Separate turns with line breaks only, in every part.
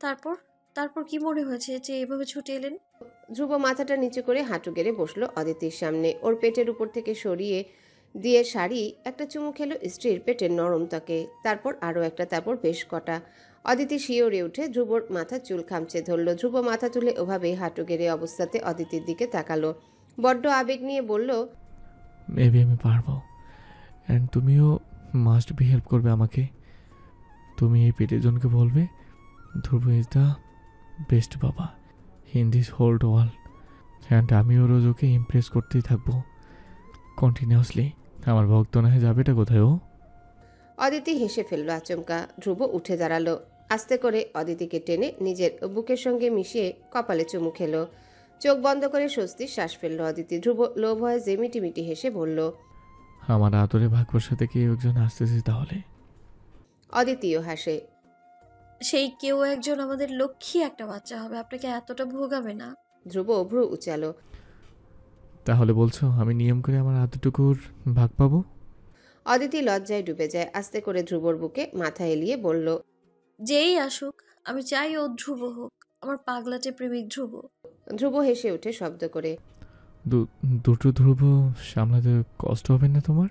তারপর তারপর কি মনে হয়েছে যে এভাবে ছুটে এলেন?
ধ্রুব মাথাটা নিচু করে হাঁটু গেড়ে বসলো অদিতির সামনে। ওর পেটের উপর থেকে সরিয়ে দিয়ে শাড়ি একটা চুমু খেলো স্ত্রীর পেটের নরম ত্বকে, তারপর আরও একটা, তারপর বেশ কটা। অদিতি শিওরে উঠে ধ্রুবর মাথার চুল খামচে ধরল। ধ্রুব মাথা তুলে ওভাবেই হাঁটু গেড়ে অবস্থাতে অদিতির দিকে তাকালো, বড্ড আবেগ নিয়ে বলল,
মেবি আমি পারবো, অ্যান্ড তুমিও মাস্ট বি হেল্প করবে আমাকে। তুমি এই পেটের জনকে বলবে Dhruv is the best baba in this whole world, and আমিও রোজ ওকে ইমপ্রেস করতেই থাকবো কন্টিনিউয়াসলি। আমার ভক্ত না হয়ে যাবেটা কোথায় ও?
অদিতি হেসে ফেলল আচমকা। ধ্রুব উঠে দাঁড়ালো, আস্তে করে অদিতিকে টেনে নিজের বুকের সঙ্গে মিশিয়ে কপালে চুমু খেলো। চোখ বন্ধ করে স্বস্তির শ্বাস ফেলল অদিতি। ধ্রুব লো ভয়েসে মিটিমিটি হেসে বলল,
আমার আদরে ভাগ্যর সাথে কেউ একজন আসতেছে তাহলে।
অদিতিও হাসে।
সেই কেউ একজন আমাদের লক্ষ্মী একটা বাচ্চা হবে, আপনাকে এতটা ভোগাবে না।
ধ্রুব ভ্রু উচালো।
তাহলে বলছো আমি নিয়ম করে আমার আদরটুকুর ভাগ পাবো?
অদিতি লজ্জায় ডুবে যায়। আস্তে করে ধ্রুবর বুকে মাথা এলিয়ে বলল,
যেই আসুক আমি চাই ও ধ্রুব হোক, আমার পাগলাটে প্রেমিক ধ্রুব।
ধ্রুব হেসে উঠে শব্দ করে।
দুটো ধ্রুব সামলাতে কষ্ট হবে না তোমার?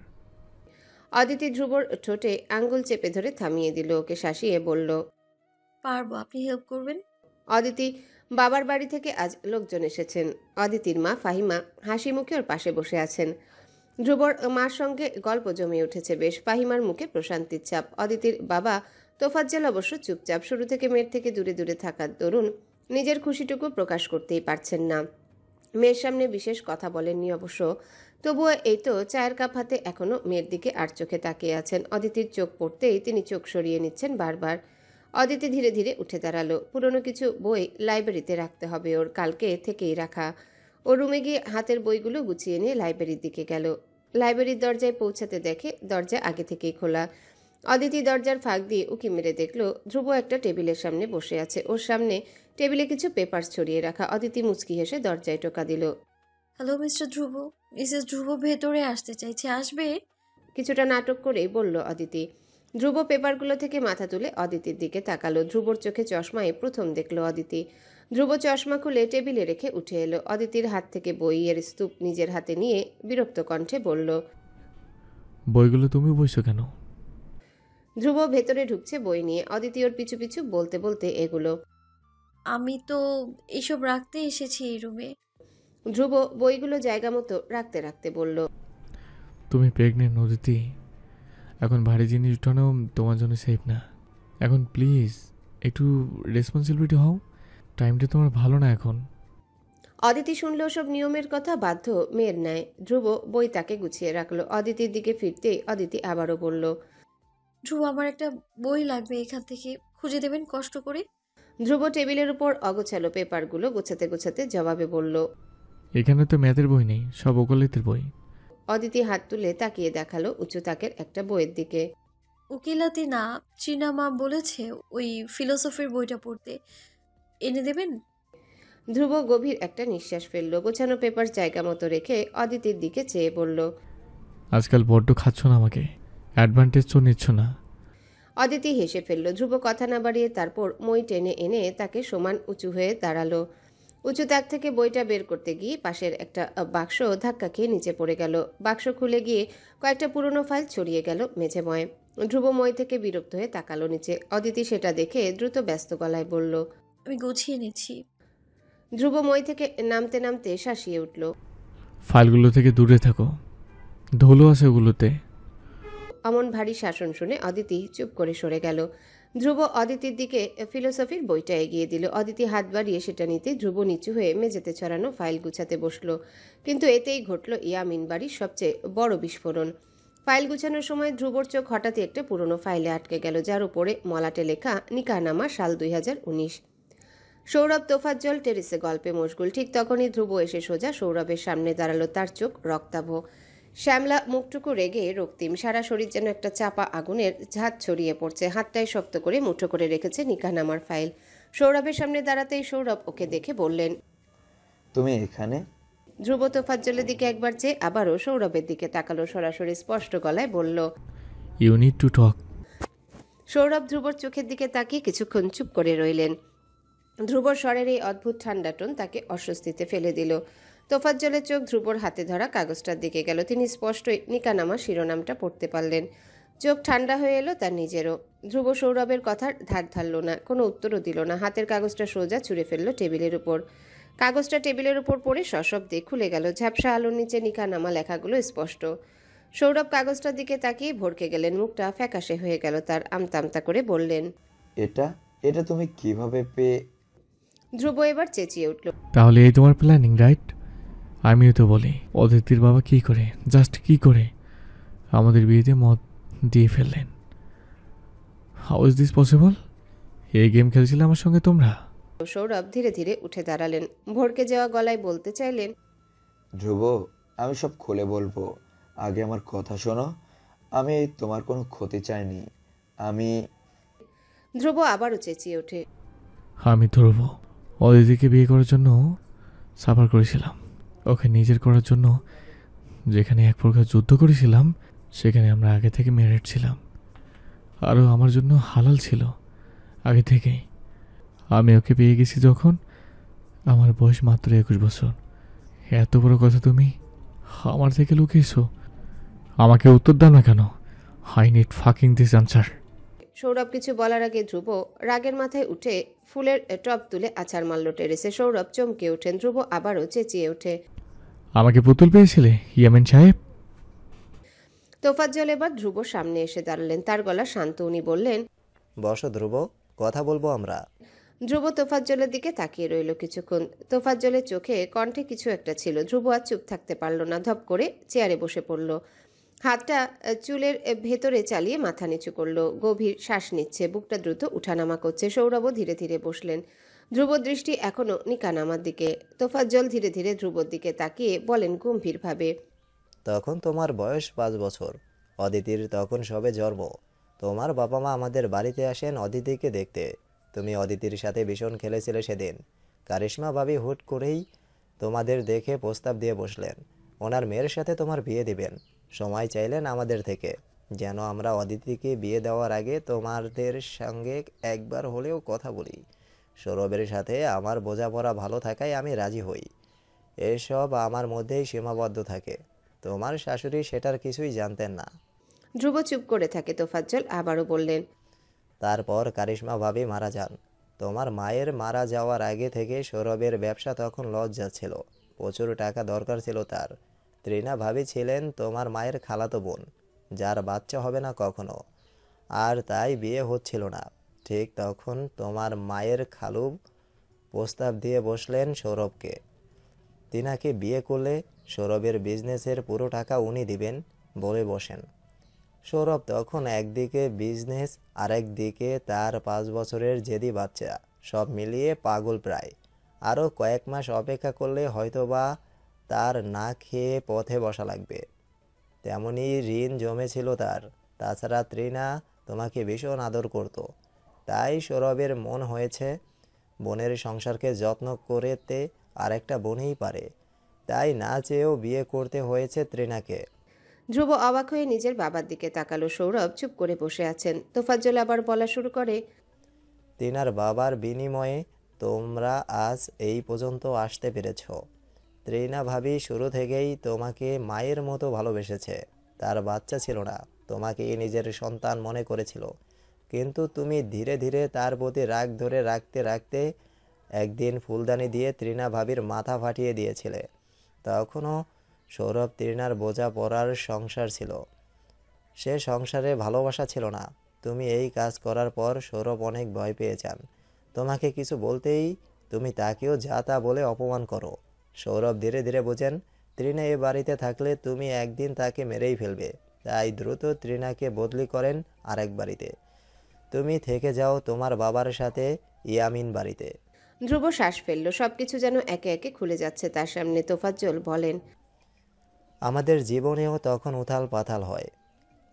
অদিতি ধ্রুবর ঠোঁটে আঙ্গুল চেপে ধরে থামিয়ে দিল। ওকে শাসিয়ে বলল,
পারবো, আপনি হেল্প করবেন।
অদিতি বাবার বাড়ি থেকে আজ লোকজন এসেছেন। অদিতির মা ফাহিমা হাসি মুখে ওর পাশে বসে আছেন। ধ্রুবর মার সঙ্গে গল্প জমে উঠেছে বেশ। ফাহিমার মুখে প্রশান্তির ছাপ। অদিতির বাবা তোফাজ্জল অবশ্য চুপচাপ। শুরু থেকে মেয়ের থেকে দূরে দূরে থাকার দরুন নিজের খুশিটুকু প্রকাশ করতেই পারছেন না। মেয়ের সামনে বিশেষ কথা বলেননি অবশ্য। তবুও এই তো চায়ের কাপ হাতে এখনও মেয়ের দিকে আর চোখে তাকিয়ে আছেন। অদিতির চোখ পড়তেই তিনি চোখ সরিয়ে নিচ্ছেন বারবার। অদিতি ধীরে ধীরে উঠে দাঁড়ালো। পুরনো কিছু বই লাইব্রেরিতে রাখতে হবে ওর, কালকে থেকেই রাখা। ও রুমে গিয়ে হাতের বইগুলো গুছিয়ে নিয়ে লাইব্রেরির দিকে গেল। লাইব্রেরির দরজায় পৌঁছাতে দেখে দরজা আগে থেকেই খোলা। অদিতি দরজার ফাঁক দিয়ে উঁকি মেরে দেখলো ধ্রুব একটা টেবিলের সামনে বসে আছে। ওর সামনে টেবিলে কিছু পেপার ছড়িয়ে রাখা। অদিতি মুচকি হেসে দরজায় টোকা দিল।
হ্যালো মিস্টার ধ্রুব, মিসেস ধ্রুব ভেতরে আসতে চাইছে, আসবে?
কিছুটা নাটক করেই বলল অদিতি। ধ্রুব পেপারগুলো থেকে মাথা তুলে অদিতির দিকে তাকালো। ধ্রুবর চোখে চশমায় প্রথম দেখলো অদিতি। ধ্রুব চশমা খুলে টেবিলে রেখে উঠে এলো। অদিতির হাত থেকে বইয়ের স্তূপ নিজের হাতে নিয়ে বিরক্ত কণ্ঠে বলল,
বইগুলো তুমি বইছো কেন?
ধ্রুব ভেতরে ঢুকছে বই নিয়ে। অদিতি ওর পিছু পিছু বলতে বলতে এগুলো।
আমি তো এসব রাখতে এসেছি এই রুমে।
ধ্রুব বইগুলো জায়গা মতো রাখতে রাখতে বলল,
তুমি প্রেগনেন্ট অদিতি, এখন ভারী জিনিস উঠানো তোমার জন্য সেফ না। এখন প্লিজ একটু রেসপন্সিবিলিটি হও, টাইমটা তোমার ভালো না এখন।
অদিতি শুনল সব নিয়মের কথা বাধ্য মেয়ের ন্যায়। ধ্রুব বই তাকে গুছিয়ে রাখলো। অদিতির দিকে ফিরতেই অদিতি আবারও বলল,
ধ্রুব আমার একটা বই লাগবে, এখান থেকে খুঁজে দেবেন কষ্ট করে।
ধ্রুব টেবিলের উপর অগোছালো পেপারগুলো গোছাতে গোছাতে জবাবে বলল,
এখানে তো ম্যাথের বই নেই, সব ওকালতির বই।
অদিতি হাত তুলে তাকিয়ে দেখালো উঁচু তাকের একটা বইয়ের দিকে।
উকিলাতি না, চীনা মা বলেছে ওই ফিলোসফির বইটা পড়তে, এনে দেবেন?
ধ্রুব গভীর একটা নিঃশ্বাস ফেলল। গোছানো পেপার জায়গা মতো রেখে অদিতির দিকে চেয়ে বলল,
আজকাল বড্ড খাচ্ছ না আমাকে, অ্যাডভান্টেজ তো নিচ্ছ না।
অদিতি হেসে ফেলল। ধ্রুব কথা না বাড়িয়ে তারপর মই টেনে এনে তাকে সমান উঁচু হয়ে দাঁড়ালো। উঁচু তাক থেকে বইটা বের করতে গিয়ে পাশের একটা বাক্স ধাক্কা খেয়ে নিচে পড়ে গেল। বাক্স খুলে গিয়ে কয়েকটা পুরনো ফাইল ছড়িয়ে গেল মেঝেময়। ধ্রুব মই থেকে বিরক্ত হয়ে তাকালো নিচে। অদিতি সেটা দেখে দ্রুত ব্যস্ত গলায় বলল,
আমি গুছিয়ে নিচ্ছি।
ধ্রুব মই থেকে নামতে নামতে শাসিয়ে উঠল,
ফাইলগুলো থেকে দূরে থাকো, ধুলো আছে ওগুলোতে।
অমন ভারী শাসন শুনে অদিতি চুপ করে সরে গেল। ধ্রুব অদিতির দিকে ফিলোসফির বইটা এগিয়ে দিল। অদিতি হাত বাড়িয়ে সেটা নিতে ধ্রুব নিচু হয়ে মেঝেতে ছড়ানো ফাইল গুছাতে বসলো। কিন্তু এতেই ঘটল ইয়ামিন বাড়ির সবচেয়ে বড় বিস্ফোরণ। ফাইল গুছানোর সময় ধ্রুবর চোখ হঠাৎই একটা পুরনো ফাইলে আটকে গেল, যার উপরে মলাটে লেখা নিকাহনামা সাল 2019। সৌরভ তোফাজ্জল টেরিসে গল্পে মশগুল। ঠিক তখনই ধ্রুব এসে সোজা সৌরভের সামনে দাঁড়ালো। তার চোখ রক্তাভ, শ্যামলা মুখটুকু রেগে রক্তিম। সারা শরীর যেন একটা চাপা আগুনের ঝাঁজ ছড়িয়ে পড়ছে। হাতটায় শক্ত করে মুঠো করে রেখেছে নিকাহনামার ফাইল। সৌরভের সামনে দাঁড়াতেই সৌরভ ওকে দেখে বললেন,
তুমি এখানে?
ধ্রুব তোফাজ্জলের দিকে একবার চেয়ে আবারও সৌরভের দিকে তাকালো। সরাসরি স্পষ্ট গলায় বলল,
you need to talk.
Sourav ধ্রুবর চোখের দিকে তাকিয়ে কিছুক্ষণ চুপ করে রইলেন। ধ্রুবর স্বরের এই অদ্ভুত ঠান্ডা টোন তাকে অস্বস্তিতে ফেলে দিল। তোফাজ্জলের চোখ ধ্রুবর হাতে ধরা কাগজটার দিকে গেল। তিনি স্পষ্টই নিকানামা শিরোনামটা পড়তে পারলেন। চোখ ঠান্ডা হয়ে এলো তার নিজেরও। ধ্রুব সৌরভের কথার ধার ধারল না, কোনো উত্তরও দিল না। হাতের কাগজটা সোজা ছুঁড়ে ফেলল টেবিলের উপর। কাগজটা টেবিলের উপর পড়ে সশব্দে খুলে গেল। ঝাপসা আলোর নিচে নিকানামা লেখাগুলো স্পষ্ট। সৌরভ কাগজটার দিকে তাকিয়ে ভড়কে গেলেন। মুখটা ফ্যাকাশে হয়ে গেল তার। আমতা আমতা করে বললেন,
এটা এটা তুমি কিভাবে পেয়ে?
ধ্রুব এবার চেঁচিয়ে উঠল,
তাহলে এই তোমার প্ল্যানিং, রাইট? আমিও তো বলি, অদিতির বাবা কি করে, জাস্ট কি করে আমাদের বিয়েতে মত দিয়ে ফেললেন? How is this possible? এই গেম খেলছিলে আমার সঙ্গে তোমরা?
সৌরভ ধীরে ধীরে উঠে দাঁড়ালেন। ভড়কে যাওয়া গলায় বলতে চাইলেন,
ধ্রুব, আমি সব খুলে বলবো। আগে আমার কথা শোনো। আমি তোমার কোনো ক্ষতি চাইনি। আমি
ধ্রুব আবারও চেঁচিয়ে ওঠে,
আমি ধ্রুব অদিতিকে বিয়ে করার জন্য সাফার করেছিলাম। ওকে নিজের করার জন্য যেখানে এক প্রকার যুদ্ধ করেছিলাম, সেখানে আমরা আগে থেকে ম্যারিড ছিলাম। আরও আমার জন্য হালাল ছিল আগে থেকেই। আমি ওকে পেয়ে গেছি যখন আমার বয়স মাত্র 21 বছর। এত বড় কথা তুমি আমার থেকে লুকিয়েছো। আমাকে উত্তর দাও না কেন? I need fucking this answer.
Sourav কিছু বলার আগে ধ্রুব রাগের মাথায় উঠে ফুলের টব তুলে আছাড় মারল টেরেসে। সৌরভ চমকে ওঠেন। ধ্রুব আবারও চেঁচিয়ে ওঠে,
আমাকে পুতুল পেয়েছিলে ইয়ামিন সাহেব?
তোফাজ্জল এবার ধ্রুবর সামনে এসে দাঁড়ালেন। তার গলা শান্ত। উনি বললেন,
বসো ধ্রুব, কথা বলবো আমরা।
ধ্রুব তোফাজ্জলের দিকে তাকিয়ে রইল কিছুক্ষণ। তোফাজ্জলের চোখে কণ্ঠে কিছু একটা ছিল। ধ্রুব আর চুপ থাকতে পারল না। ধপ করে চেয়ারে বসে পড়ল। হাতটা চুলের ভেতরে চালিয়ে মাথা নিচু করল। গভীর শ্বাস নিচ্ছে। বুকটা দ্রুত উঠানামা করছে। সৌরভও ধীরে ধীরে বসলেন। ধ্রুবর দৃষ্টি এখনো নিকানামার দিকে। তোফাজ্জল ধীরে ধীরে ধ্রুবর দিকে তাকিয়ে বলেন গম্ভীরভাবে,
তখন তোমার বয়স 5 বছর। অদিতির তখন সবে জন্ম। তোমার বাবা মা আমাদের বাড়িতে আসেন অদিতিকে দেখতে। তুমি অদিতির সাথে ভীষণ খেলেছিলে সেদিন। কারিশমা ভাবি হুট করেই তোমাদের দেখে প্রস্তাব দিয়ে বসলেন, ওনার মেয়ের সাথে তোমার বিয়ে দিবেন। সময় চাইলেন আমাদের থেকে, যেন আমরা অদিতিকে বিয়ে দেওয়ার আগে তোমাদের সঙ্গে একবার হলেও কথা বলি। সৌরভের সাথে আমার বোঝাপড়া ভালো থাকায় আমি রাজি হই। এসব আমার মধ্যেই সীমাবদ্ধ থাকে। তোমার শাশুড়ি সেটার কিছুই জানতেন না।
ধ্রুব চুপ করে থাকে। তোফাজ্জল আবারও বললেন,
তারপর কারিশমা ভাবি মারা যান। তোমার মায়ের মারা যাওয়ার আগে থেকে সৌরভের ব্যবসা তখন লস যাচ্ছিল। প্রচুর টাকা দরকার ছিল তার। ত্রিনা ভাবি ছিলেন তোমার মায়ের খালাতো বোন, যার বাচ্চা হবে না কখনো, আর তাই বিয়ে হচ্ছিল না। ঠিক তখন তোমার মায়ের খালু প্রস্তাব দিয়ে বসলেন সৌরভকে। তিনাকে বিয়ে করলে সৌরভের বিজনেসের পুরো টাকা উনি দিবেন বলে বসেন। সৌরভ তখন একদিকে বিজনেস, আরেক দিকে তার 5 বছরের জেদি বাচ্চা, সব মিলিয়ে পাগল প্রায়। আরও কয়েক মাস অপেক্ষা করলে হয়তোবা তার না খেয়ে পথে বসা লাগবে। তেমনি ঋণ জমেছিল তার। তাছাড়া ত্রিনা তোমাকে ভীষণ আদর করত। তাই সৌরভের মন হয়েছে বোনের সংসারকে যত্ন করতে আরেকটা বোনই পারে। তাই না চেয়েও বিয়ে করতে হয়েছে ত্রিনাকে।
ধ্রুব অবাক হয়ে নিজের বাবার দিকে তাকালো। সৌরভ চুপ করে বসে আছেন। তোফাজ্জল আবার বলা শুরু করে,
তিনার বাবার বিনিময়ে তোমরা আজ এই পর্যন্ত আসতে পেরেছ। ত্রিনা ভাবি শুরু থেকেই তোমাকে মায়ের মতো ভালোবেসেছে। তার বাচ্চা ছিল না, তোমাকে নিজের সন্তান মনে করেছিল। কিন্তু তুমি ধীরে ধীরে তার প্রতি রাগ ধরে রাখতে রাখতে একদিন ফুলদানি দিয়ে ত্রিনা ভাবির মাথা ফাটিয়ে দিয়েছিলে। তখনও সৌরভ ত্রিনার বোঝা পড়ার সংসার ছিল, সে সংসারে ভালোবাসা ছিল না। তুমি এই কাজ করার পর সৌরভ অনেক ভয় পেয়ে যান। তোমাকে কিছু বলতেই তুমি তাকেও যা তা বলে অপমান করো। সৌরভ ধীরে ধীরে বোঝেন ত্রিনা এ বাড়িতে থাকলে তুমি একদিন তাকে মেরেই ফেলবে। তাই দ্রুত ত্রিনাকে বদলি করেন আরেক বাড়িতে। তুমি থেকে যাও তোমার বাবার সাথে ইয়ামিন বাড়িতে।
ধ্রুব শ্বাস ফেলল। সবকিছু যেন একে একে খুলে যাচ্ছে তার সামনে। তোফাজ্জল বলেন,
আমাদের জীবনেও তখন উথাল পাথাল হয়।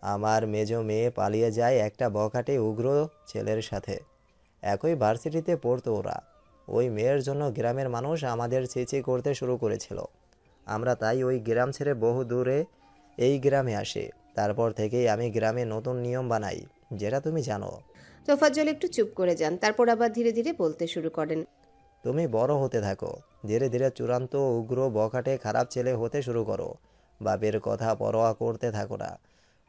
আমার মেজো মেয়ে পালিয়ে যায় একটা বখাটে উগ্র ছেলের সাথে। একই ভার্সিটিতে পড়তো ওরা। ওই মেয়ের জন্য গ্রামের মানুষ আমাদের ছিছি করতে শুরু করেছিল। আমরা তাই ওই গ্রাম ছেড়ে বহু দূরে এই গ্রামে আসি। তারপর থেকেই আমি গ্রামে নতুন নিয়ম বানাই, যেটা তুমি জানো।
তোফাজ্জল একটু চুপ করে যান, তারপর আবার ধীরে ধীরে বলতে শুরু করেন।
তুমি বড় হতে থাকো, ধীরে ধীরে চূড়ান্ত উগ্র বখাটে খারাপ ছেলে হতে শুরু করো। বাপের কথা পরোয়া করতে থাকো না।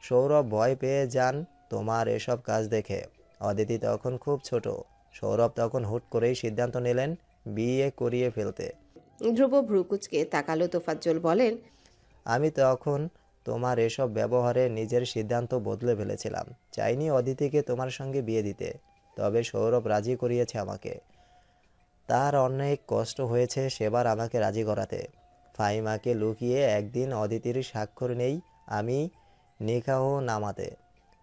সৌরভ ভয় পেয়ে যান তোমার এসব কাজ দেখে। অদিতি তখন খুব ছোট। সৌরভ তখন হুট করেই সিদ্ধান্ত নিলেন বিয়ে করিয়ে ফেলতে।
ধ্রুব ভ্রুকুচকে তাকালো। তোফাজ্জল বলেন,
আমি তখন তোমার এসব ব্যবহারে নিজের সিদ্ধান্ত বদলে ফেলেছিলাম। চাইনি অদিতিকে তোমার সঙ্গে বিয়ে দিতে, তবে সৌরভ রাজি করিয়েছে আমাকে। তার অনেক কষ্ট হয়েছে সেবার আমাকে রাজি করাতে। ফাহিমাকে লুকিয়ে একদিন অদিতির স্বাক্ষর নেই আমি নিকাহ নামাতে।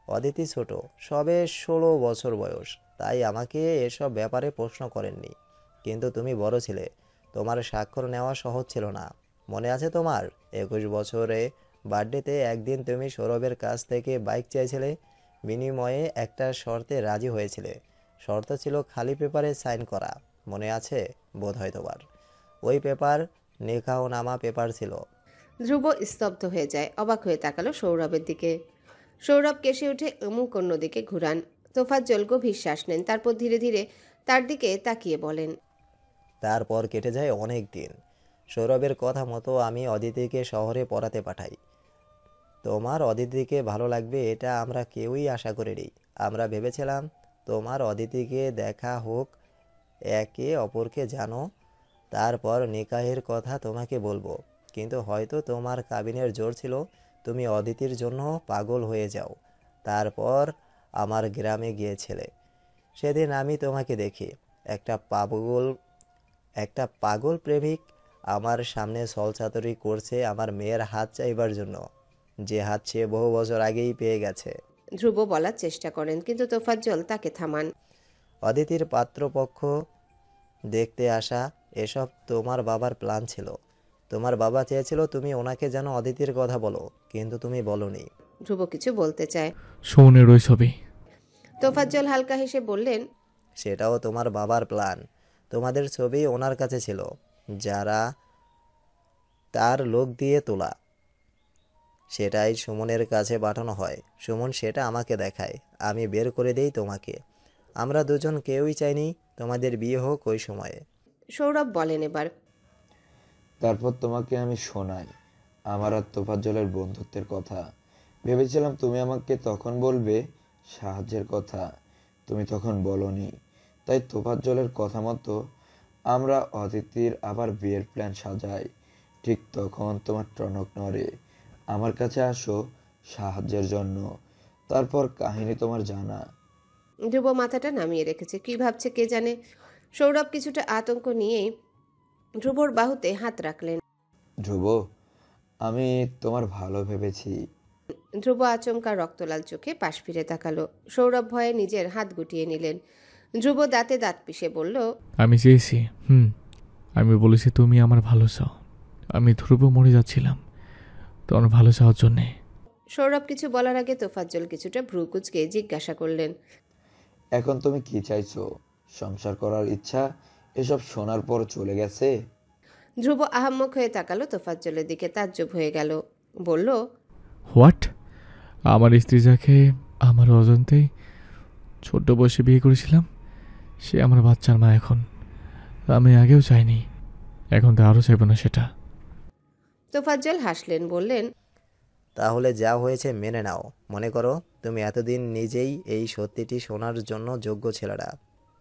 অদিতি ছোট, সবে 16 বছর বয়স, তাই আমাকে এসব ব্যাপারে প্রশ্ন করেননি। কিন্তু তুমি বড় ছিলে, তোমার স্বাক্ষর নেওয়া সহজ ছিল না। মনে আছে তোমার 21 বছরে বার্থডেতে একদিন তুমি সৌরভের কাছ থেকে বাইক চাইছিলে, বিনিময়ে একটা শর্তে রাজি হয়েছিলে। শর্ত ছিল খালি পেপারে সাইন করা। মনে আছে বোধ হয় তোমার? ওই পেপার নিকাহনামা পেপার ছিল।
ধ্রুব স্তব্ধ হয়ে যায়, অবাক হয়ে তাকালো সৌরভের দিকে। সৌরভ কেসে উঠে মুখ অন্যদিকে ঘুরান। তোফাজ্জল গভীর শ্বাস নেন, তারপর ধীরে ধীরে তার দিকে তাকিয়ে বলেন,
তারপর কেটে যায় অনেক দিন। সৌরভের কথা মতো আমি অদিতিকে শহরে পড়াতে পাঠাই। তোমার অদিতিকে ভালো লাগবে এটা আমরা কেউই আশা করিনি। আমরা ভেবেছিলাম তোমার অদিতিকে দেখা হোক, একে অপরকে জানো, তারপর নিকাহের কথা তোমাকে বলবো। কিন্তু হয়তো তোমার কাবিনের জোর ছিল, তুমি অদিতির জন্য পাগল হয়ে যাও। তারপর আমার গ্রামে গিয়েছিলে। সেদিন আমি তোমাকে দেখি একটা পাগল প্রেমিক আমার সামনে ছলচাতুরি করছে আমার মেয়ের হাত চাইবার জন্য, যে হাত সে বহু বছর আগেই পেয়ে গেছে।
ধ্রুব বলার চেষ্টা করেন, কিন্তু তোফাজ্জল তাকে থামান।
অদিতির পাত্রপক্ষ দেখতে আসা এসব তোমার বাবার প্ল্যান ছিল। তোমার বাবা চেয়েছিল তুমি ওনাকে যেন অদিতির কথা বলো, কিন্তু তুমি বলনি।
ধ্রুব কিছু বলতে চায়।
সুমনের ওই ছবি।
তোফাজ্জল হালকা হেসে বললেন,
সেটাও তোমার বাবার প্ল্যান। তোমাদের ছবি ওনার কাছে ছিল, যারা তার লোক দিয়ে তোলা। সেটাই সুমনের কাছে পাঠানো হয়। সুমন সেটা আমাকে দেখায়, আমি বের করে দেই তোমাকে। আমরা দুজন কেউই চাইনি তোমাদের বিয়ে হোক ওই সময়ে।
সৌরভ বলেন এবার,
তারপর তোমাকে আমি শোনাই আমার আর তোফাজ্জলের বন্ধুত্বের কথা। ভেবেছিলাম তুমি আমাকে তখন বলবে সাহায্যের কথা, তুমি তখন বলনি। তাই তোফাজ্জলের কথা মতো আমরা অদিতির আবার বিয়ের প্ল্যান সাজাই। ঠিক তখন তোমার টনক নড়ে, আমার কাছে আসো সাহায্যের জন্য। তারপর কাহিনী তোমার জানা।
ধ্রুব মাথাটা নামিয়ে রেখেছে, কি ভাবছে কে জানে। সৌরভ কিছুটা আতঙ্ক নিয়েই ধ্রুবর বাহুতে হাত রাখলেন।
ধ্রুব, আমি তোমার ভালো ভেবেছি।
ধ্রুব আচমকা রক্তলাল চোখে পাশ ফিরে তাকালো। সৌরভ ভয়ে নিজের হাত গুটিয়ে নিলেন। ধ্রুব দাঁতে দাঁত পিষে বলল,
আমি চেয়েছি, আমি বলেছি তুমি আমার ভালো চাও। আমি ধ্রুব মরে যাচ্ছিলাম তোমার ভালো চাওয়ার জন্যে।
সৌরভ কিছু বলার আগে তোফাজ্জল কিছুটা ভ্রু কুঁচকে জিজ্ঞাসা করলেন,
এখন তুমি কি চাইছো? সংসার করার ইচ্ছা এসব শোনার পর চলে গেছে?
ধ্রুব আহাম্মক হয়ে তাকালো তোফাজ্জলের দিকে, তাজ্জব হয়ে গেল। বলল,
হোয়াট? আমার স্ত্রী যাকে আমার অজান্তেই ছোট্ট বয়সে বিয়ে করেছিলাম, সে আমার বাচ্চার মা এখন। আমি আগেও চাইনি, এখন তো আরও চাইব না সেটা।
তোফাজ্জল হাসলেন, বললেন,
তাহলে যা হয়েছে মেনে নাও। মনে করো তুমি এতদিন নিজেই এই সত্যিটি শোনার জন্য যোগ্য ছিল না।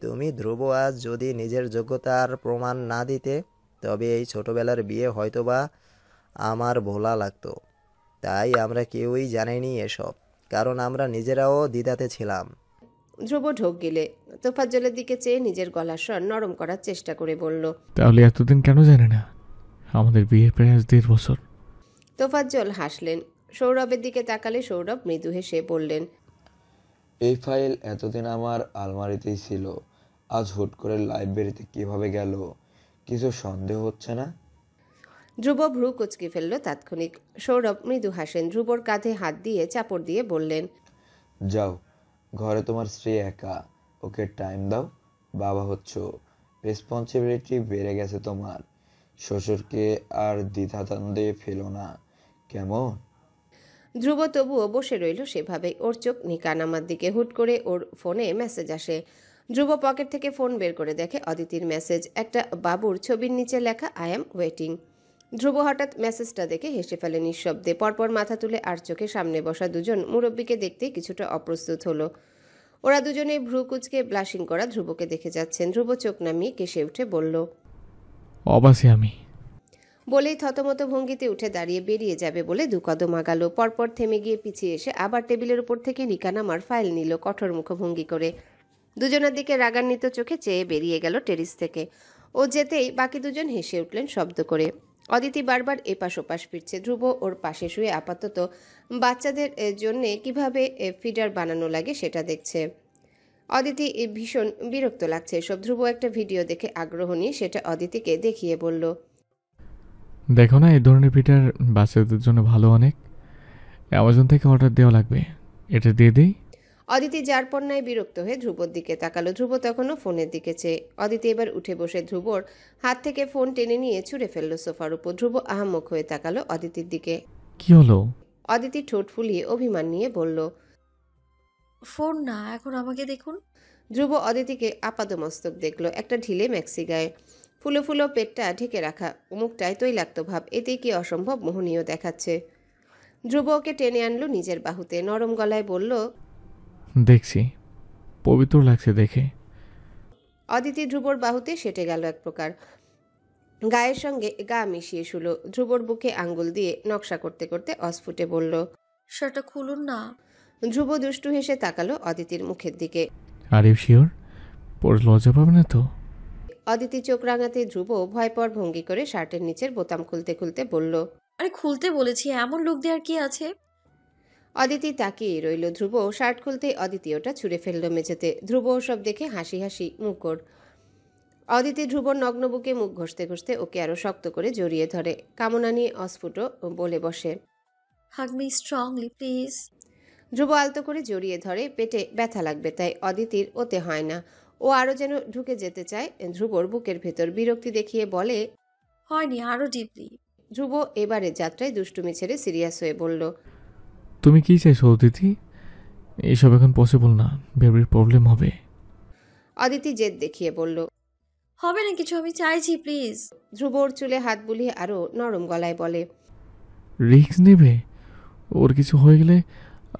তুমি ধ্রুব আজ যদি নিজের যোগ্যতার প্রমাণ না দিতে, তবে এই ছোটবেলার বিয়ে হয়তোবা আমার ভোলা লাগতো। তাই আমরা কেউই জানিনি এসব, কারণ আমরা নিজেরাও দ্বিধাতে ছিলাম।
ধ্রুব ঢোক গিলে তোফাজ্জলের দিকে চেয়ে নিজের গলার স্বর নরম করার চেষ্টা করে বলল,
তাহলে এতদিন কেন জানে না? আমাদের বিয়ের প্রায় আজ 1.5 বছর।
তোফাজ্জল হাসলেন। সৌরভের দিকে তাকালে সৌরভ মৃদু হেসে বললেন,
এই ফাইল এতদিন আমার আলমারিতেই ছিল, আজ হুট করে লাইব্রেরিতে কিভাবে গেল? কিছু সন্দেহ হচ্ছে না?
ধ্রুব ভ্রু কুচকে ফেলল তাৎক্ষণিক। সৌরভ মৃদু হাসেন, ধ্রুবর কাঁধে হাত দিয়ে চাপড় দিয়ে বললেন,
যাও, ঘরে তোমার স্ত্রী একা, ওকে টাইম দাও। বাবা হচ্ছ, রেসপন্সিবিলিটি বেড়ে গেছে তোমার। শ্বশুরকে আর দ্বিধাদ্বন্দ্বে ফেলো না, কেমন?
ধ্রুব তবুও বসে রইল সেভাবেই। ওর চোখ নিকানামার দিকে। হুট করে ওর ফোনে মেসেজ আসে। ধ্রুব পকেট থেকে ফোন বের করে দেখে অদিতির মেসেজ। একটা বাবুর ছবির নিচে লেখা আই অ্যাম ওয়েটিং। ধ্রুব হঠাৎ মেসেজটা দেখে হেসে ফেলে নিঃশব্দে। পরপর মাথা তুলে আর চোখে সামনে বসা দুজন মুরব্বীকে দেখতেই কিছুটা অপ্রস্তুত হলো। ওরা দুজনেই ভ্রু কুচকে ব্লাশিং করা ধ্রুবকে দেখে যাচ্ছেন। ধ্রুব চোখ নামিয়ে কেসে উঠে বলল,
অবাসি আমি।
বলেই থতমত ভঙ্গিতে উঠে দাঁড়িয়ে বেরিয়ে যাবে বলে দু কদম আগালো। পরপর থেমে গিয়ে পিছিয়ে এসে আবার টেবিলের উপর থেকে নিকানামার ফাইল নিল কঠোর মুখভঙ্গি করে। দুজনের দিকে রাগান্বিত চোখে চেয়ে বেরিয়ে গেল টেরিস থেকে। ও যেতেই বাকি দুজন হেসে উঠলেন শব্দ করে। অদিতি বারবার এপাশ ওপাশ ফিরছে। ধ্রুব ওর পাশে শুয়ে আপাতত বাচ্চাদের জন্যে কিভাবে ফিডার বানানো লাগে সেটা দেখছে। অদিতি ভীষণ বিরক্ত লাগছে এসব। ধ্রুব একটা ভিডিও দেখে আগ্রহ নিয়ে সেটা অদিতিকে দেখিয়ে বলল,
দেখো না, এই ধরনের পিঠার বাচ্চাদের জন্য ভালো অনেক। অ্যামাজন থেকে অর্ডার দেওয়া লাগবে, এটা দিয়ে দিই।
অদিতি যার পণ্যায় বিরক্ত হয়ে ধ্রুবর দিকে তাকালো। ধ্রুব তখনও ফোনের দিকে চেয়ে। অদিতি এবার উঠে বসে ধ্রুবর হাত থেকে ফোন টেনে নিয়ে ছুঁড়ে ফেললো সোফার উপর। ধ্রুব আহাম্মক হয়ে তাকালো অদিতির দিকে।
কি হলো?
অদিতি ঠোঁট ফুলিয়ে অভিমান নিয়ে বলল,
ফোন না, এখন আমাকে দেখুন।
ধ্রুব অদিতিকে আপাদমস্তক দেখলো। একটা ঢিলে ম্যাক্সি গায়ে, ফুলো ফুলো পেটটা ঢেকে রাখা, মুখটায় তৈলাক্ত ভাব। এতেই কি অসম্ভব মোহনীয় দেখাচ্ছে। ধ্রুব ওকে টেনে আনলো নিজের বাহুতে। নরম গলায় বলল,
দেখছি, পবিত্র লাগছে দেখে।
অদিতি ধ্রুবর বাহুতে সেটে গেল এক প্রকার। গায়ের সঙ্গে গা মিশিয়ে শুলো। ধ্রুবর বুকে আঙ্গুল দিয়ে নকশা করতে করতে অস্ফুটে বলল,
শার্টটা খুলুন না।
ধ্রুব দুষ্টু হেসে তাকালো অদিতির মুখের দিকে।
Are you sure? পরে লজ্জা পাবে না তো?
অদিতি চোখ রাঙাতে ধ্রুব ভয়পর ভঙ্গি করে শার্টের নিচের বোতাম খুলতে খুলতে বলল,
আরে খুলতে বলেছি, এমন লোক দেওয়ার কি আছে?
অদিতি তাকিয়ে রইল। ধ্রুব শার্ট খুলতেই অদিতি ওটা ছুঁড়ে ফেলল মেঝেতে। ধ্রুব সব দেখে হাসি হাসি মুখর। অদিতি ধ্রুবর নগ্ন বুকে মুখ ঘষতে ঘষতে ওকে আরো শক্ত করে জড়িয়ে ধরে। কামনা নিয়ে অস্ফুট বলে বসে।
হাগ মি স্ট্রংলি প্লিজ।
ধ্রুব আলতো করে জড়িয়ে ধরে। পেটে ব্যথা লাগবে তাই অদিতির ওতে হয় না। ও আরো যেন ঢুকে যেতে চায় ধ্রুবর বুকের ভেতর। বিরক্তি দেখিয়ে বলে,
হয়নি, আরো ডিপলি।
ধ্রুব এবারে যাত্রায় দুষ্টুমি ছেড়ে সিরিয়াস হয়ে বলল,
তুমি কি চাইছো অদিতি? এইসব এখন পসিবল না, বেবির প্রবলেম হবে।
অদিতি জেদ দেখিয়ে বলল।
হবে না কিছু, আমি চাইছি প্লিজ।
ধ্রুব ওর চুলে হাত বুলিয়ে আরো নরম গলায় বলে,
রিস্ক নেবে? ওর কিছু হয়ে গেলে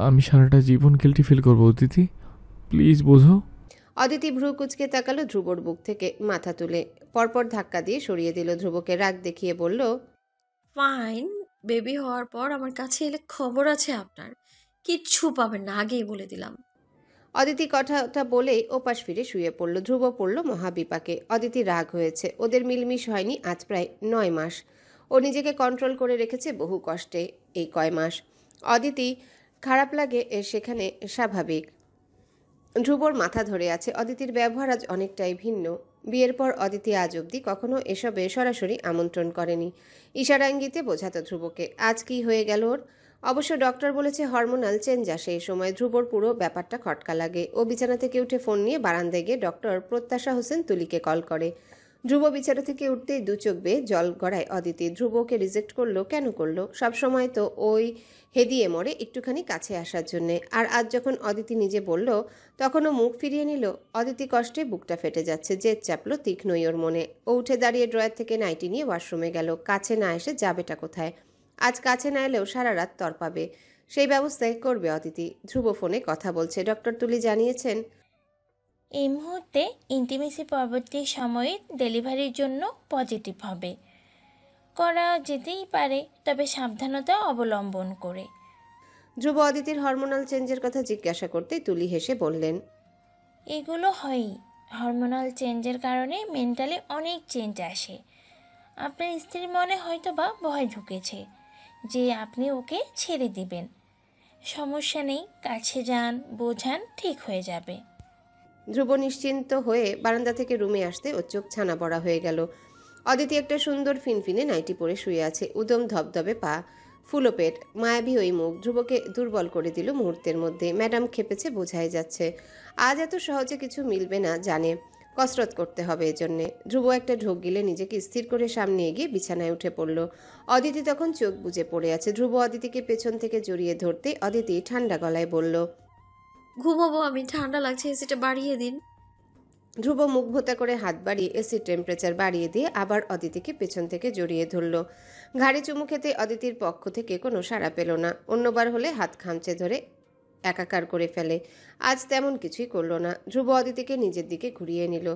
আমি সারাটা জীবন গিল্টি ফিল করবো অদিতি, প্লিজ বোঝো।
অদিতি ভ্রু কুচকে তাকালো ধ্রুবর বুক থেকে মাথা তুলে। পরপর ধাক্কা দিয়ে সরিয়ে দিল ধ্রুবকে। রাগ দেখিয়ে বলল,
ফাইন, বেবি হওয়ার পর আমার কাছে এলে খবর আছে আপনার। কিচ্ছু পাবেন না, আগেই বলে দিলাম।
অদিতি কথাটা বলেই ওপাশ ফিরে শুয়ে পড়ল। ধ্রুব পড়ল মহাবিপাকে। অদিতি রাগ হয়েছে। ওদের মিলমিশ হয়নি আজ প্রায় 9 মাস। ও নিজেকে কন্ট্রোল করে রেখেছে বহু কষ্টে এই কয় মাস। অদিতি খারাপ লাগে সেখানে স্বাভাবিক। ধ্রুবর মাথা ধরে আছে। অদিতির ব্যবহার আজ অনেকটাই ভিন্ন। বিয়ের পর অদিতি আজ অবধি কখনো এসবে সরাসরি আমন্ত্রণ করেনি। ইশারা ইঙ্গিতে বোঝাতো ধ্রুবকে। আজ কি হয়ে গেল ওর? অবশ্য ডক্টর বলেছে হরমোনাল চেঞ্জ আসে এই সময়। ধ্রুবর পুরো ব্যাপারটা খটকা লাগে। ও বিছানা থেকে উঠে ফোন নিয়ে বারান্দায় গিয়ে ডক্টর প্রত্যাশা হোসেন তুলিকে কল করে। ধ্রুব বিছানা থেকে উঠতেই দু চোখ বেয়ে জল গড়ায় অদিতি। ধ্রুবকে রিজেক্ট করলো কেন করলো? সবসময় তো ওই হেদিয়ে মরে একটুখানি কাছে আসার জন্যে। আর আজ যখন অদিতি নিজে বলল তখনও মুখ ফিরিয়ে নিল। অদিতি কষ্টে বুকটা ফেটে যাচ্ছে। জেদ চাপলো তীক্ষ্ণই ওর মনে। ও উঠে দাঁড়িয়ে ড্রয়ার থেকে নাইটি নিয়ে ওয়াশরুমে গেল। কাছে না এসে যাবেটা কোথায়? আজ কাছে না এলেও সারা রাত তরপাবে। সেই ব্যবস্থায় করবে অদিতি। ধ্রুব ফোনে কথা বলছে। ডক্টর তুলি জানিয়েছেন,
এই মুহূর্তে ইন্টিমেসি পরবর্তী সময়ে ডেলিভারির জন্য পজিটিভ হবে। করা যেতেই পারে, তবে সাবধানতা অবলম্বন করে।
ধ্রুব অদিতির হরমোনাল চেঞ্জের কথা জিজ্ঞাসা করতেই তুলি হেসে বললেন,
এগুলো হয়ই। হরমোনাল চেঞ্জের কারণে মেন্টালি অনেক চেঞ্জ আসে। আপনার স্ত্রীর মনে হয়তো বা ভয় ঢুকেছে যে আপনি ওকে ছেড়ে দিবেন। সমস্যা নেই, কাছে যান, বোঝান, ঠিক হয়ে যাবে।
ধ্রুব নিশ্চিন্ত হয়ে বারান্দা থেকে রুমে আসতে ওর চোখ ছানা বড়া হয়ে গেল। অদিতি একটা সুন্দর ফিনফিনে নাইটি পরে শুয়ে আছে। উদম ধবধবে পা, ফুলো পেট, মায়াবী ওই মুখ ধ্রুবকে দুর্বল করে দিল মুহূর্তের মধ্যে। ম্যাডাম খেপেছে বোঝাই যাচ্ছে। আজ এত সহজে কিছু মিলবে না জানে। কসরত করতে হবে এজন্যে। ধ্রুব একটা ঢোক গিলে নিজেকে স্থির করে সামনে এগিয়ে বিছানায় উঠে পড়ল। অদিতি তখন চোখ বুজে পড়ে আছে। ধ্রুব অদিতিকে পেছন থেকে জড়িয়ে ধরতে অদিতি ঠান্ডা গলায় বলল,
ঘুমাবো আমি, ঠান্ডা লাগছে, এসিটা বাড়িয়ে দিন।
ধ্রুব মুখ ভোতা করে হাত বাড়িয়ে এসির টেম্পারেচার বাড়িয়ে দিয়ে আবার অদিতিকে পেছন থেকে জড়িয়ে ধরল। ঘাড়ে চুমু খেতে অদিতির পক্ষ থেকে কোনো সাড়া পেল না। অন্যবার হলে হাত খামচে ধরে একাকার করে ফেলে, আজ তেমন কিছুই করল না। ধ্রুব অদিতিকে নিজের দিকে ঘুরিয়ে নিল।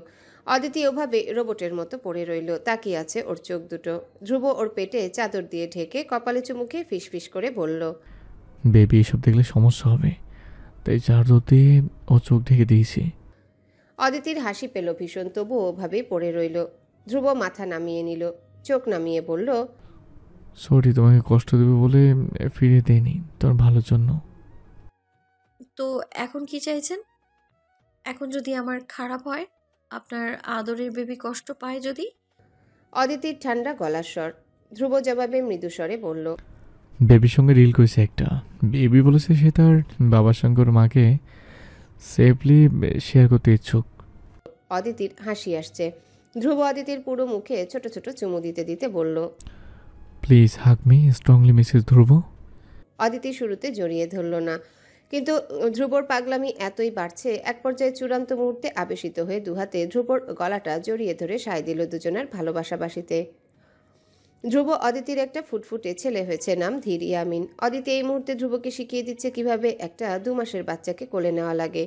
অদিতি ওভাবে রোবটের মতো পড়ে রইল, তাকিয়ে আছে ওর চোখ দুটো। ধ্রুব ওর পেটে চাদর দিয়ে ঢেকে কপালে চুমু খেয়ে ফিসফিস করে বলল,
বেবি এসব দেখলে সমস্যা হবে, তাই চার্জ দিয়ে ও চোখ ঢেকে দিয়েছি।
অদিতির হাসি পেল ভীষণ, তবু ওভাবেই পড়ে রইল। ধ্রুব মাথা নামিয়ে নিল, চোখ নামিয়ে বলল,
সরি, তোমাকে কষ্ট দেবে বলে ফিরে দেয়নি, তোর ভালোর জন্য।
তো এখন কি চাইছেন? এখন যদি আমার খারাপ হয়, আপনার আদরের বেবি কষ্ট পায় যদি?
অদিতির ঠান্ডা গলার স্বর। ধ্রুব জবাবে মৃদু স্বরে বলল,
বেবির সঙ্গে রিল করেছে একটা। বেবি বলেছে সে তার বাবার সঙ্গে ওর মাকে সেফলি শেয়ার করতে ইচ্ছুক।
অদিতির হাসি আসছে। ধ্রুব অদিতির পুরো মুখে ছোট ছোট চুমু দিতে দিতে বলল,
please hug me strongly Mrs Dhruv.
Aditi শুরুতে জড়িয়ে ধরল না, কিন্তু ধ্রুবর পাগলামি এতই বাড়ছে, এক পর্যায়ে চূড়ান্ত মুহূর্তে আবেশিত হয়ে দুহাতে ধ্রুবর গলাটা জড়িয়ে ধরে সায় দিল দুজনের ভালোবাসাবাসিতে। ধ্রুব অদিতির একটা ফুটফুটে ছেলে হয়েছে, নাম ধীর ইয়ামিন। অদিতি এই মুহূর্তে ধ্রুবকে শিখিয়ে দিচ্ছে কিভাবে একটা 2 মাসের বাচ্চাকে কোলে নেওয়া লাগে।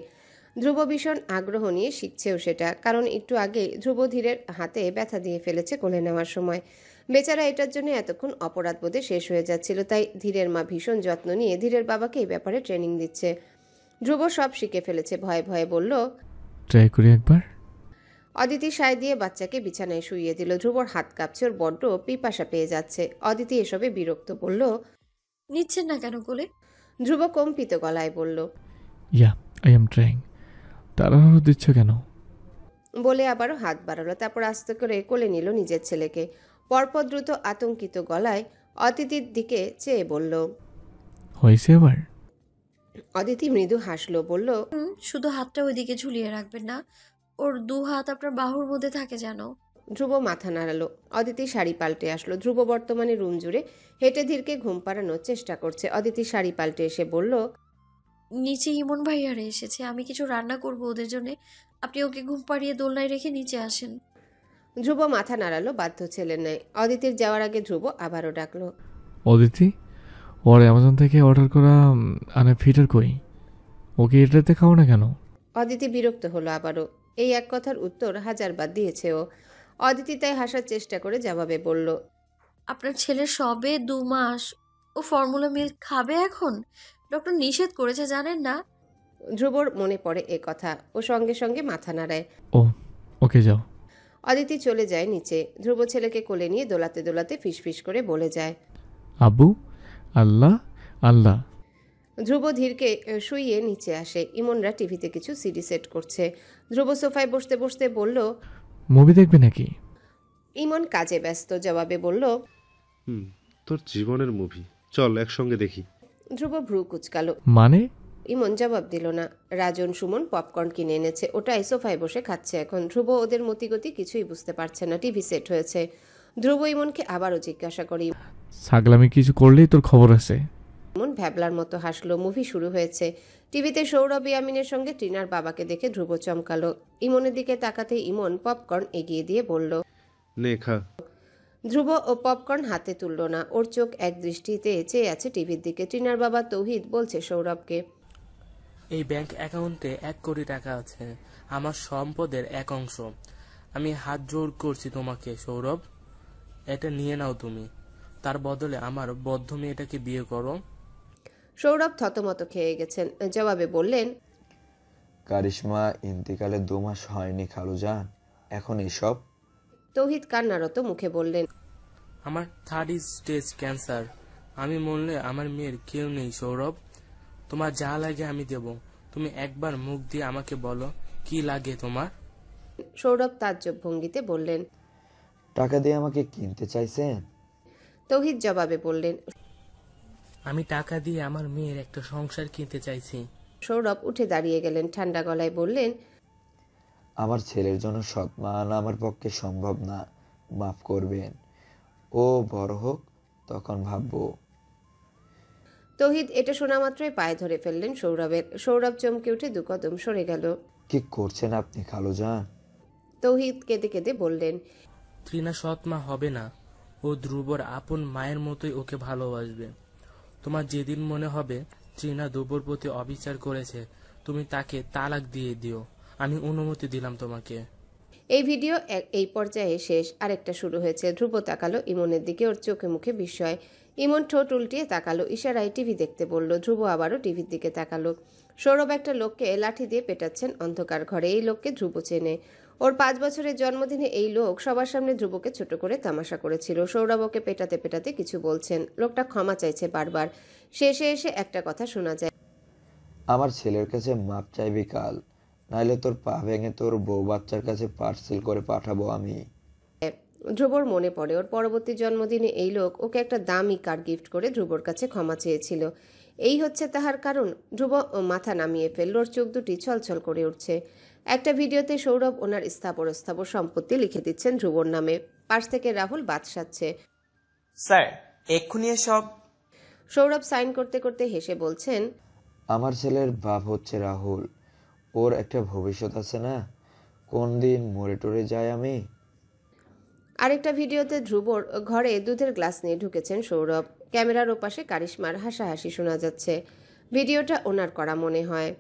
ধ্রুব ভীষণ আগ্রহ নিয়ে শিখছেও সেটা, কারণ একটু আগে ধ্রুব ধীরের হাতে ব্যথা দিয়ে ফেলেছে কোলে নেওয়ার সময়। বেচারা এটার জন্য এতক্ষণ অপরাধ বোধে শেষ হয়ে যাচ্ছিল, তাই ধীরের মা ভীষণ যত্ন নিয়ে ধীরের বাবাকে এই ব্যাপারে ট্রেনিং দিচ্ছে। ধ্রুব সব শিখে ফেলেছে, ভয়ে ভয়ে বলল,
ট্রাই করি একবার।
অদিতি সায় দিয়ে বাচ্চাকে বিছানায় শুইয়ে দিল। ধ্রুবর হাত কাঁপছে, ওর বড্ড পিপাসা পেয়ে যাচ্ছে। অদিতি এসবে বিরক্ত, বলল,
নিচ্ছেন না কেন কোলে?
ধ্রুব কম্পিত গলায় বলল,
ইয়া, আই এম ট্রাইং। তাড়াহুড়ো দিচ্ছ কেন?
বলে আবারও হাত বাড়ালো, তারপর আস্তে করে কোলে নিল নিজের ছেলেকে। পরপর দ্রুত আতঙ্কিত গলায় অদিতির দিকে চেয়ে বলল,
হয়েছে এবার?
অদিতি মৃদু হাসলো, বলল,
শুধু হাতটা ওইদিকে ঝুলিয়ে রাখবেন না, ওর 2 হাত আপনার বাহুর মধ্যে থাকে যেন।
ধ্রুব মাথা নাড়ালো। অদিতি শাড়ি পাল্টে আসলো। ধ্রুব বর্তমানে রুম জুড়ে হেঁটে ধীরকে ঘুম পাড়ানোর চেষ্টা করছে। অদিতি শাড়ি পাল্টে এসে বলল,
নিচে ইমন ভাইয়ারা এসেছে, আমি কিছু রান্না করব ওদের জন্য, আপনি ওকে ঘুম পাড়িয়ে দোলনায় রেখে নিচে আসেন।
ধ্রুব মাথা নাড়ালো বাধ্য ছেলের ন্যায়। অদিতির যাওয়ার আগে ধ্রুব আবারও ডাকলো,
অদিতি, ওর অ্যামাজন থেকে অর্ডার করা আনে ফিটার কই? ওকে এটাতে খাও না কেন?
অদিতি বিরক্ত হলো আবারও। এই এক কথার উত্তর হাজারবার দিয়েছে ও। অদিতি তাই হাসার চেষ্টা করে জবাবে বলল,
আপনার ছেলের সবে 2 মাস, ও ফর্মুলা মিল্ক খাবে এখন? ডক্টর নিষেধ করেছে জানেন না?
ধ্রুবর মনে পড়ে এ কথা, ও সঙ্গে সঙ্গে মাথা নাড়ায়।
ও, ওকে যাও।
অদিতি চলে যায় নিচে। ধ্রুব ছেলেকে কোলে নিয়ে দোলাতে দোলাতে ফিসফিস করে বলে যায়,
আব্বু, আল্লাহ আল্লাহ।
ধ্রুব ধীরকে শুইয়ে নিচে আসে। ইমনরা টিভিতে কিছু সিডি সেট করছে। ধ্রুব সোফায় বসতে বসতে বলল,
মুভি দেখবে নাকি?
ইমন কাজে ব্যস্ত, জবাবে বলল,
তোর জীবনের মুভি, চল একসঙ্গে দেখি।
ধ্রুব ভ্রু কুচকালো।
মানে?
ইমন জবাব দিল না। রাজন সুমন পপকর্ন কিনে এনেছে, ওটাই সোফায় বসে খাচ্ছে এখন। ধ্রুব ওদের মতিগতি কিছুই বুঝতে পারছে না। টিভি সেট হয়েছে। ধ্রুব ইমনকে আবারও জিজ্ঞাসা করি,
ছাগলামি কিছু করলেই তোর খবর আছে।
ইমন ভ্যাবলার মতো হাসলো। মুভি শুরু হয়েছে। টিভিতে সৌরভ ইয়ামিনের সঙ্গে ট্রিনার বাবাকে দেখে ধ্রুব চমকালো। ইমনের দিকে তাকাতে ইমন পপকর্ন এগিয়ে দিয়ে বলল,
নে খা।
ধ্রুব ও পপকর্ন হাতে তুলল না, ওর চোখ এক দৃষ্টিতে চেয়ে আছে টিভির দিকে। ট্রিনার বাবা তৌহিদ বলছে সৌরভকে,
এই ব্যাংক অ্যাকাউন্টে 1 কোটি টাকা আছে, আমার সম্পদের 1 অংশ। আমি হাত জোর করছি তোমাকে সৌরভ, এটা নিয়ে নাও তুমি, তার বদলে আমার বদ্ধ মেয়েটাকে বিয়ে করো।
সৌরভ থতমত খেয়ে গেছেন, জবাবে বললেন,
কারিশমা ইন্তিকালে 2 মাস হয়নি খালুজান, এখন এসব?
তৌহিদ কান্নারত মুখে বললেন,
আমার 3rd স্টেজ ক্যান্সার, আমি মরলে আমার মেয়ের কেউ নেই সৌরভ, তোমার যা লাগে আমি দেব, তুমি একবার মুখ দিয়ে আমাকে বলো কি লাগে তোমার।
সৌরভ তাজ্জব ভঙ্গিতে বললেন,
টাকা দিয়ে আমাকে কিনতে চাইছেন?
তৌহিদ জবাবে বললেন,
আমি টাকা দিয়ে আমার মেয়ের একটা সংসার কিনতে চাইছি।
সৌরভ উঠে দাঁড়িয়ে গেলেন, ঠান্ডা গলায় বললেন,
আমার ছেলের জন্য সৎ মা আনা আমার পক্ষে সম্ভব না, মাফ করবেন। ও বড় হোক, তখন ভাববো।
তৌহিদ এটা শোনা মাত্রই পায়ে ধরে ফেললেন সৌরভের। সৌরভ চমকে উঠে 2 কদম সরে গেল।
কি করছেন আপনি খালুজান?
তৌহিদ কেঁদে কেঁদে বললেন,
তৃণা সৎ মা হবে না, ও ধ্রুবর আপন মায়ের মতোই ওকে ভালোবাসবে। তোমার যেদিন মনে হবে তৃণা ধ্রুবর প্রতি অবিচার করেছে, তুমি তাকে তালাক দিয়ে দিও। আমি অনুমতি দিলাম তোমাকে।
এই ভিডিও এই পর্যায়ে শেষ। আরেকটা শুরু হয়েছে। ধ্রুব তাকালো ইমনের দিকে, ওর চোখে মুখে বিস্ময়। ইমন ঠোঁট উল্টিয়ে তাকালো, ইশারায় টিভি দেখতে বলল। ধ্রুব আবারও টিভির দিকে তাকালো। সৌরভ একটা লোককে লাঠি দিয়ে পেটাচ্ছেন অন্ধকার ঘরে। এই লোককে ধ্রুব চেনে। ওর 5 বছরের জন্মদিনে এই লোক সবার সামনে ধ্রুবকে ছোট করে তামাশা করেছিল। সৌরভ ওকে পেটাতে পেটাতে কিছু বলছেন। লোকটা ক্ষমা চাইছে বারবার। শেষে এসে একটা কথা শোনা যায়,
আমার ছেলের কাছে মাপ চাইবি কাল, নাইলে তোর পা ভেঙে তোর বউ বাচ্চার কাছে পার্সেল করে পাঠাবো আমি।
ধ্রুবর মনে পড়ে ওর পরবর্তী জন্মদিনে এই লোক ওকে একটা দামি কার গিফট করে ধ্রুবর কাছে ক্ষমা চেয়েছিল। এই হচ্ছে তাহার কারণ। ধ্রুব মাথা নামিয়ে ফেলল, ওর চোখ দুটি ছলছল করে উঠছে। একটা ভিডিওতে সৌরভ ওনার স্থাবর সম্পত্তি লিখে দিচ্ছেন ধ্রুবর নামে। পাশ থেকে রাহুল বাদ সাধছে।
স্যার, এক্ষুনি এসব।
সৌরভ সাইন করতে করতে হেসে বলছেন,
আমার ছেলের বাপ হচ্ছে রাহুল, ওর একটা ভবিষ্যৎ আছে না? কোন দিন মরে টরে যায় আমি।
আরেকটা ভিডিওতে ধ্রুবর ঘরে দুধের গ্লাস নিয়ে ঢুকেছেন সৌরভ। ক্যামেরার ওপাশে কারিশমার হাসাহাসি শোনা যাচ্ছে। ভিডিওটা ওনার করা মনে হয়।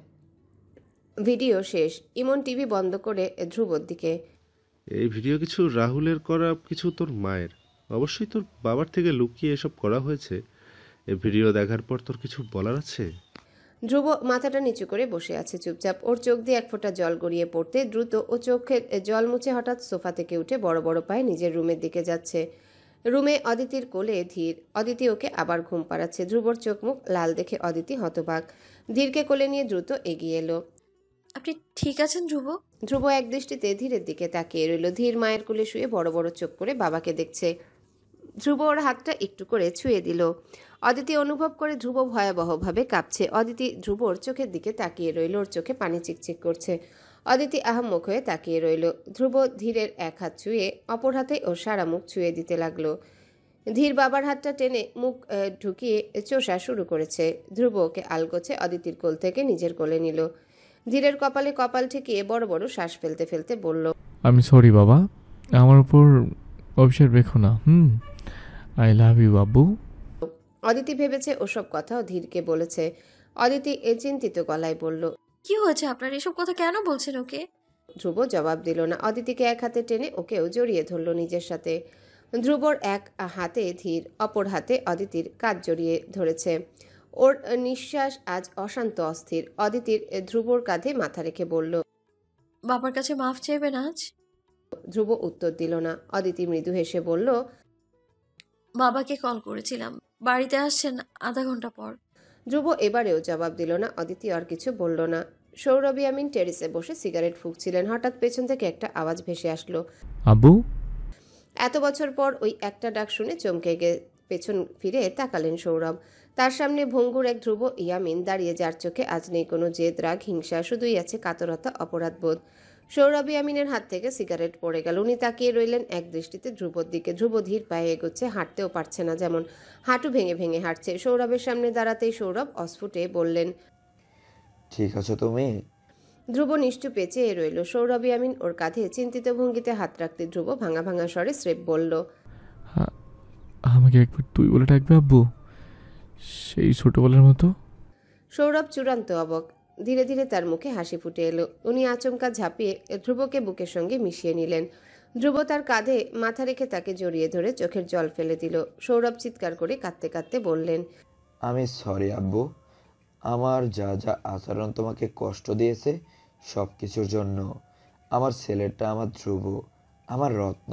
ভিডিও শেষ। ইমন টিভি বন্ধ করে ধ্রুবর দিকে,
এই ভিডিও কিছু রাহুলের করা, কিছু তোর মায়ের। অবশ্যই তোর বাবার থেকে লুকিয়ে এসব করা হয়েছে। এই ভিডিও দেখার পর তোর কিছু বলার আছে?
ধ্রুব মাথাটা নিচু করে বসে আছে চুপচাপ। ওর চোখ দিয়ে এক ফোঁটা জল গড়িয়ে পড়তে দ্রুত ও চোখের জল মুছে হঠাৎ সোফা থেকে উঠে বড় বড় পায়ে নিজের রুমের দিকে যাচ্ছে। রুমে অদিতির কোলে ধীর। অদিতি ওকে আবার ঘুম পাড়াচ্ছে। ধ্রুবর চোখ মুখ লাল দেখে অদিতি হতবাক। ধীরকে কোলে নিয়ে দ্রুত এগিয়ে এলো।
আপনি ঠিক আছেন ধ্রুব?
ধ্রুব এক দৃষ্টিতে ধীরের দিকে তাকিয়ে রইল। ধীর মায়ের কোলে শুয়ে বড় বড় চোখ করে বাবাকে দেখছে। ধ্রুব ওর হাতটা একটু করে ছুঁয়ে দিল। অদিতি অনুভব করে ধ্রুব ভয়াবহভাবে কাঁপছে। অদিতি ধ্রুবর চোখের দিকে তাকিয়ে রইল, ওর চোখে পানি চিকচিক করছে। অদিতি আহাম্মক হয়ে তাকিয়ে রইল। ধ্রুব ধীরের এক হাত ছুঁয়ে অপর হাতে ওর সারা মুখ ছুঁয়ে দিতে লাগলো। ধীর বাবার হাতটা টেনে মুখ ঢুকিয়ে চোষা শুরু করেছে। ধ্রুব ওকে আলগোছে অদিতির কোল থেকে নিজের কোলে নিল। ধীরের কপালে কপাল ঠেকিয়ে বড় বড় শ্বাস ফেলতে ফেলতে বলল,
আমি সরি বাবা, আমার উপর অভিশাপ রেখো না। আই লাভ ইউ আব্বু।
অদিতি ভেবেছে ওসব কথাও ধীরকে বলেছে। অদিতি চিন্তিত গলায় বলল,
কি হয়েছে আপনার? এসব কথা কেন বলছেন ওকে?
ধ্রুব জবাব দিল না। অদিতিকে এক হাতে টেনে ওকেও জড়িয়ে ধরল নিজের সাথে। ধ্রুবর এক হাতে ধীর, অপর হাতে অদিতির কাঁধ জড়িয়ে ধরেছে। ওর নিঃশ্বাস আজ অশান্ত অস্থির। অদিতির ধ্রুবর কাঁধে মাথা রেখে বলল,
বাবার কাছে মাফ চাইবেন আজ?
ধ্রুব উত্তর দিল না। অদিতি মৃদু হেসে বলল,
বাবাকে কল করেছিলাম, বাড়িতে আসছেন আধা ঘন্টা পর।
ধ্রুব এবারেও জবাব দিল না। অদিতি আর কিছু বলল না। সৌরভ ইয়ামিন টেরিসে বসে সিগারেট ফুঁকছিলেন। হঠাৎ পেছন থেকে একটা আওয়াজ ভেসে আসলো।
আব্বু।
এত বছর পর ওই একটা ডাক শুনে চমকে পেছন ফিরে তাকালেন সৌরভ। তার সামনে ভঙ্গুর এক ধ্রুব ইয়ামিন দাঁড়িয়ে, যার চোখে আজ নেই কোনো জেদ, রাগ, হিংসা, শুধুই আছে কাতরতা, অপরাধবোধ। সৌরভ ইয়ামিনের হাত থেকে সিগারেট পড়ে গেল। উনি তাকিয়ে রইলেন এক দৃষ্টিতে ধ্রুবর দিকে। ধ্রুব ধীর পায়ে এগোচ্ছে, হাঁটতেও পারছে না, যেমন হাঁটু ভেঙে ভেঙে হাঁটছে। সৌরভের সামনে দাঁড়াতেই সৌরভ অস্ফুটে বললেন,
ঠিক আছো তুমি?
ধ্রুব নিশ্চুপে চেয়ে রইল। সৌরভ ইয়ামিন ওর কাঁধে চিন্তিত ভঙ্গিতে হাত রাখতে ধ্রুব ভাঙা ভাঙা স্বরে স্রেফ বলল,
আমাকে একবার তুই বলে ডাকবে আব্বু, সেই ছোটবেলার মতো।
সৌরভ চূড়ান্ত অবাক। ধীরে ধীরে তার মুখে হাসি ফুটে এলো। উনি আচমকা ঝাঁপিয়ে ধ্রুবকে বুকের সঙ্গে মিশিয়ে নিলেন। ধ্রুব তার কাঁধে মাথা রেখে তাকে জড়িয়ে ধরে চোখের জল ফেলে দিল। সৌরভ চিৎকার করে কাঁদতে কাঁদতে বললেন,
আমি সরি আব্বু, আমার যা যা আচরণ তোমাকে কষ্ট দিয়েছে সব কিছুর জন্য। আমার ছেলেটা আমার ধ্রুব, আমার রত্ন।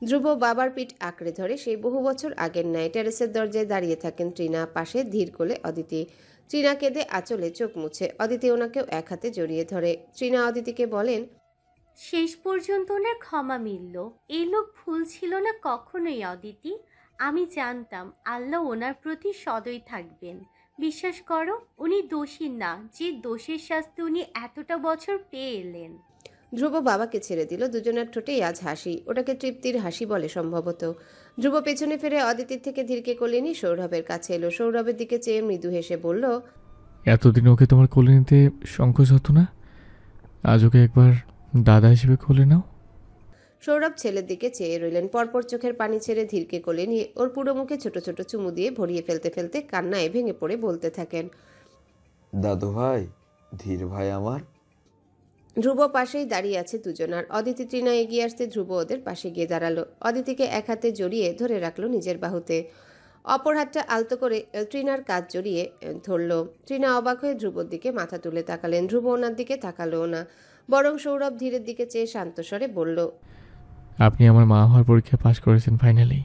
ধ্রুব বাবার পিঠ আঁকড়ে ধরে সেই বহু বছর আগের ন্যায় টেরেসের দরজায় দাঁড়িয়ে থাকেন তৃণা, পাশে ধীর কোলে অদিতি। তৃণা কেঁদে আঁচলে চোখ মুছে। অদিতি ওনাকেও এক হাতে জড়িয়ে ধরে। তৃণা অদিতিকে বলেন,
শেষ পর্যন্ত ওনার ক্ষমা মিলল। এই লোক ভুল ছিল না কখনোই অদিতি। আমি জানতাম আল্লাহ ওনার প্রতি সদয় থাকবেন। বিশ্বাস করো, উনি দোষী না, যে দোষের শাস্তি উনি এতটা বছর পেয়ে এলেন।
ধ্রুব বাবাকে ছেড়ে দিল। দুজনের ঠোঁটেই আজ হাসি, ওটাকে তৃপ্তির হাসি বলে সম্ভবত। ধ্রুব পেছনে ফিরে অদিতির থেকে ধীরকে কোলে নিয়ে সৌরভের কাছে এলো। সৌরভের দিকে চেয়ে মৃদু হেসে বলল,
এতদিন ওকে তোমার কোলে নিতে সংকোচ হতো না, আজ ওকে একবার দাদা হিসেবে কোলে নাও।
সৌরভ ছেলের দিকে চেয়ে রইলেন। পরপর চোখের পানি ছেড়ে ধীরকে কোলে নিয়ে ওর পুরো মুখে ছোট ছোট চুমু দিয়ে ভরিয়ে ফেলতে ফেলতে কান্নায় ভেঙে পড়ে বলতে থাকেন,
দাদু ভাই, ধীর ভাই আমার।
ধ্রুব পাশেই দাঁড়িয়ে আছে দুজন, আর অদিতি তৃণা এগিয়ে আসতে ধ্রুব ওদের পাশে গিয়ে দাঁড়ালো। অদিতিকে এক হাতে জড়িয়ে ধরে রাখলো নিজের বাহুতে, অপর হাতটা আলতো করে তৃণার কাঁধ জড়িয়ে ধরলো। তৃণা অবাক হয়ে ধ্রুবর দিকে মাথা তুলে তাকালেন। ধ্রুব ওনার দিকে তাকালো না, বরং সৌরভ ধীরের দিকে চেয়ে শান্ত স্বরে বলল,
আপনি আমার মা হওয়ার পরীক্ষা পাশ করেছেন ফাইনালি।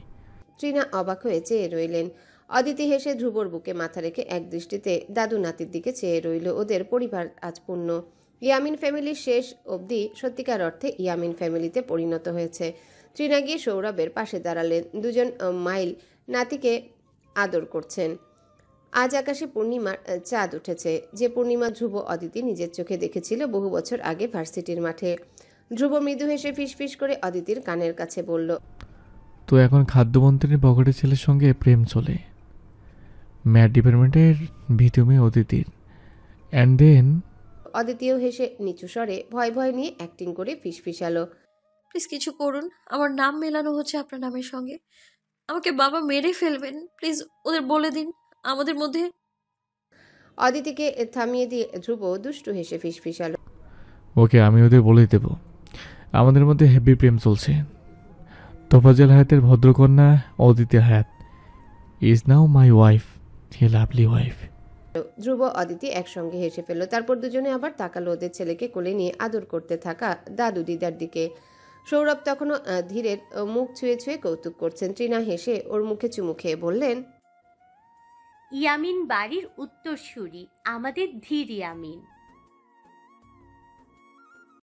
তৃণা অবাক হয়ে চেয়ে রইলেন। অদিতি হেসে ধ্রুবর বুকে মাথা রেখে এক দৃষ্টিতে দাদু নাতির দিকে চেয়ে রইল। ওদের পরিবার আজ পূর্ণ। ইয়ামিন ফ্যামিলির শেষ অবধি সত্যিকার অর্থে ইয়ামিন ফ্যামিলিতে পরিণত হয়েছে। তৃণা গিয়ে সৌরভের পাশে দাঁড়ালেন। দুজন মাইল নাতিকে আদর করছেন। আজ আকাশে পূর্ণিমার চাঁদ উঠেছে, যে পূর্ণিমা ধ্রুব অদিতি নিজের চোখে দেখেছিল বহু বছর আগে ভার্সিটির মাঠে। ধ্রুব মৃদু হেসে ফিসফিস করে অদিতির কানের কাছে বলল,
তো এখন খাদ্যমন্ত্রীর পকেটের ছেলের সঙ্গে প্রেম চলে, ম্যাথ ডিপার্টমেন্টের ভীতু মেয়ে অদিতির। অ্যান্ড দেন
অদিতিও হেসে নিচু স্বরে ভয় ভয় নিয়ে অ্যাক্টিং করে ফিসফিসালো,
প্লিজ কিছু করুন, আমার নাম মেলানো হচ্ছে আপনার নামের সঙ্গে, আমাকে বাবা মেরে ফেলবেন, প্লিজ ওদের বলে দিন আমাদের মধ্যে।
অদিতিকে থামিয়ে দিয়ে ধ্রুব দুষ্টু হেসে ফিসফিসালো,
ওকে, আমি ওদের বলেই দেব আমাদের মধ্যে হেভি প্রেম চলছে। তোফাজ্জল হায়াতের ভদ্রকন্যা Aditi Hayat is now my wife, he lovely wife.
Dhruv Aditi একসঙ্গে হেসে ফেলল। তারপর দুজনে আবার তাকালো ওদের ছেলেকে কোলে নিয়ে আদর করতে থাকা দাদু দিদার দিকে। সৌরভ তখনও ধীরের মুখ ছুঁয়ে ছুঁয়ে কৌতুক করছেন। তৃণা হেসে ওর মুখে চুমু খেয়ে বললেন,
ইয়ামিন বাড়ির উত্তরসূরি, আমাদের ধীর ইয়ামিন।